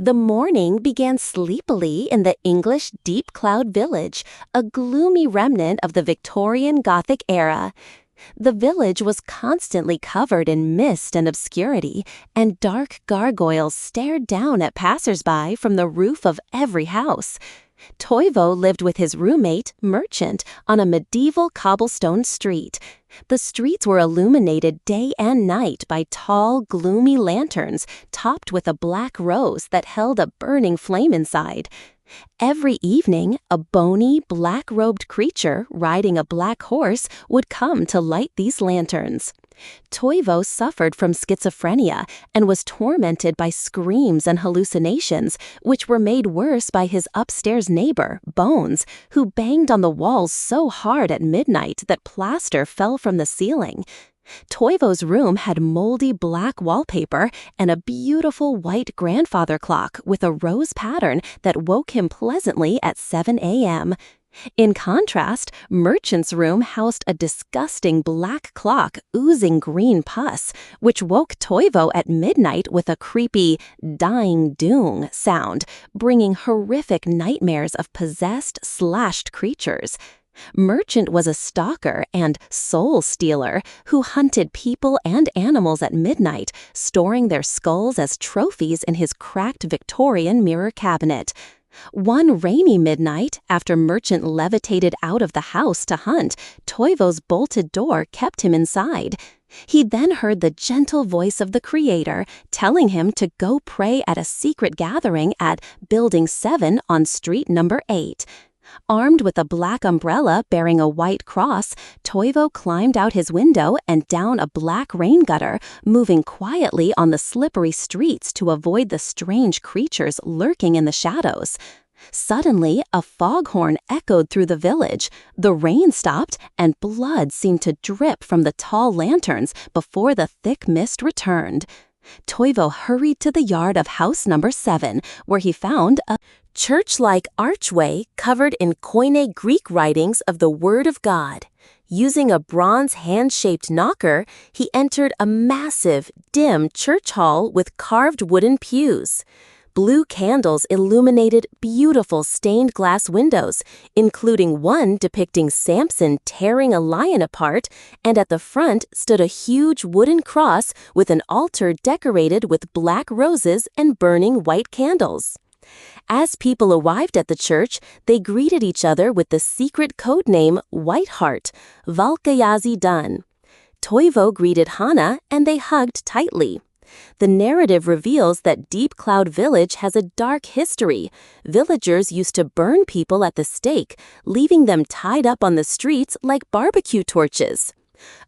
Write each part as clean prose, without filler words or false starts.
The morning began sleepily in the English Deep Cloud Village, a gloomy remnant of the Victorian Gothic era. The village was constantly covered in mist and obscurity, and dark gargoyles stared down at passers-by from the roof of every house. Toivo lived with his roommate, Merchant, on a medieval cobblestone street. The streets were illuminated day and night by tall, gloomy lanterns topped with a black rose that held a burning flame inside. Every evening, a bony, black-robed creature riding a black horse would come to light these lanterns. Toivo suffered from schizophrenia and was tormented by screams and hallucinations, which were made worse by his upstairs neighbor, Bones, who banged on the walls so hard at midnight that plaster fell from the ceiling. Toivo's room had moldy black wallpaper and a beautiful white grandfather clock with a rose pattern that woke him pleasantly at 7 a.m. In contrast, Merchant's room housed a disgusting black clock oozing green pus, which woke Toivo at midnight with a creepy dying doong sound, bringing horrific nightmares of possessed, slashed creatures. Merchant was a stalker and soul stealer who hunted people and animals at midnight, storing their skulls as trophies in his cracked Victorian mirror cabinet. One rainy midnight, after Merchant levitated out of the house to hunt, Toivo's bolted door kept him inside. He then heard the gentle voice of the Creator telling him to go pray at a secret gathering at Building 7 on street number 8. Armed with a black umbrella bearing a white cross, Toivo climbed out his window and down a black rain gutter, moving quietly on the slippery streets to avoid the strange creatures lurking in the shadows. Suddenly, a foghorn echoed through the village. The rain stopped, and blood seemed to drip from the tall lanterns before the thick mist returned. Toivo hurried to the yard of house number 7, where he found a church-like archway covered in Koine Greek writings of the Word of God. Using a bronze hand-shaped knocker, he entered a massive, dim church hall with carved wooden pews. Blue candles illuminated beautiful stained glass windows, including one depicting Samson tearing a lion apart, and at the front stood a huge wooden cross with an altar decorated with black roses and burning white candles. As people arrived at the church, they greeted each other with the secret code name Whiteheart, Valkayazi Dun. Toivo greeted Hana, and they hugged tightly. The narrative reveals that Deep Cloud Village has a dark history. Villagers used to burn people at the stake, leaving them tied up on the streets like barbecue torches.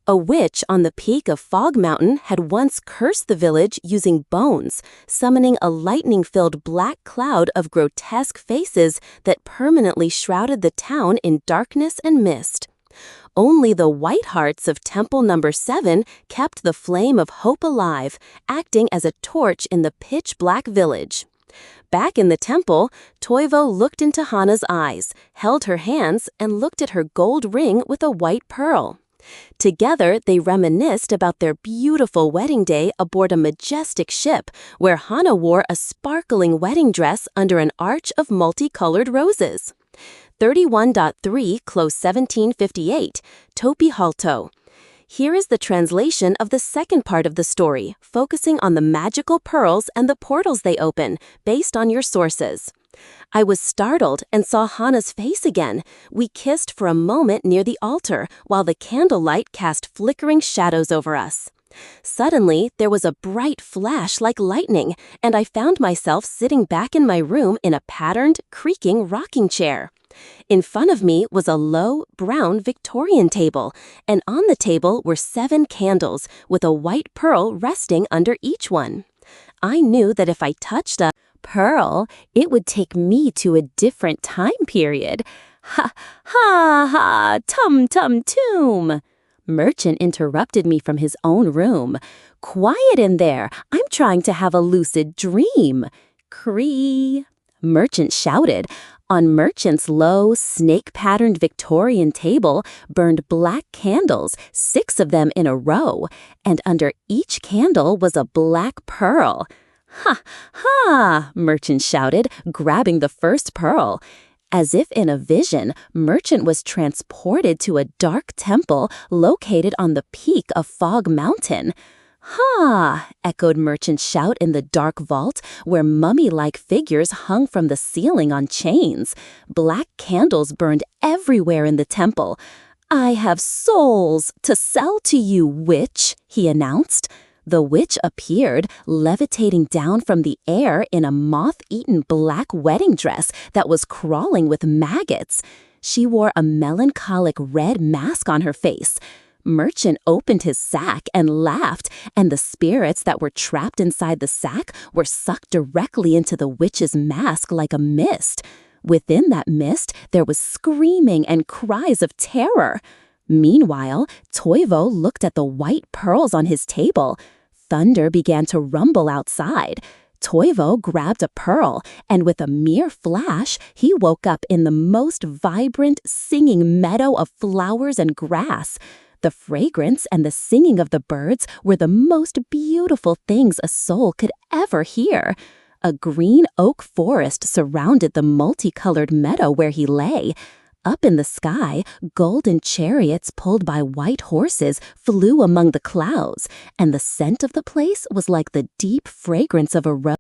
A witch on the peak of Fog Mountain had once cursed the village using bones, summoning a lightning-filled black cloud of grotesque faces that permanently shrouded the town in darkness and mist. Only the Whitehearts of Temple number 7 kept the flame of hope alive, acting as a torch in the pitch-black village. Back in the temple, Toivo looked into Hana's eyes, held her hands, and looked at her gold ring with a white pearl. Together, they reminisced about their beautiful wedding day aboard a majestic ship, where Hana wore a sparkling wedding dress under an arch of multicolored roses. 31.3 Close 1758, Topi Halto. Here is the translation of the second part of the story, focusing on the magical pearls and the portals they open, based on your sources. I was startled and saw Hana's face again. We kissed for a moment near the altar, while the candlelight cast flickering shadows over us. Suddenly, there was a bright flash like lightning, and I found myself sitting back in my room in a patterned, creaking rocking chair. In front of me was a low, brown Victorian table, and on the table were 7 candles, with a white pearl resting under each one. I knew that if I touched a pearl, it would take me to a different time period. Ha, ha, ha, tum-tum-toom. Merchant interrupted me from his own room. Quiet in there, I'm trying to have a lucid dream. Cree. Merchant shouted. On Merchant's low, snake-patterned Victorian table burned black candles, 6 of them in a row, and under each candle was a black pearl. Ha, ha, Merchant shouted, grabbing the first pearl. As if in a vision, Merchant was transported to a dark temple located on the peak of Fog Mountain. Ha! Echoed Merchant's shout in the dark vault, where mummy-like figures hung from the ceiling on chains. Black candles burned everywhere in the temple. I have souls to sell to you, witch, he announced. The witch appeared, levitating down from the air in a moth-eaten black wedding dress that was crawling with maggots. She wore a melancholic red mask on her face. Merchant opened his sack and laughed, and the spirits that were trapped inside the sack were sucked directly into the witch's mask like a mist. Within that mist, there was screaming and cries of terror. Meanwhile, Toivo looked at the white pearls on his table. Thunder began to rumble outside. Toivo grabbed a pearl, and with a mere flash, he woke up in the most vibrant, singing meadow of flowers and grass. The fragrance and the singing of the birds were the most beautiful things a soul could ever hear. A green oak forest surrounded the multicolored meadow where he lay. Up in the sky, golden chariots pulled by white horses flew among the clouds, and the scent of the place was like the deep fragrance of a rose.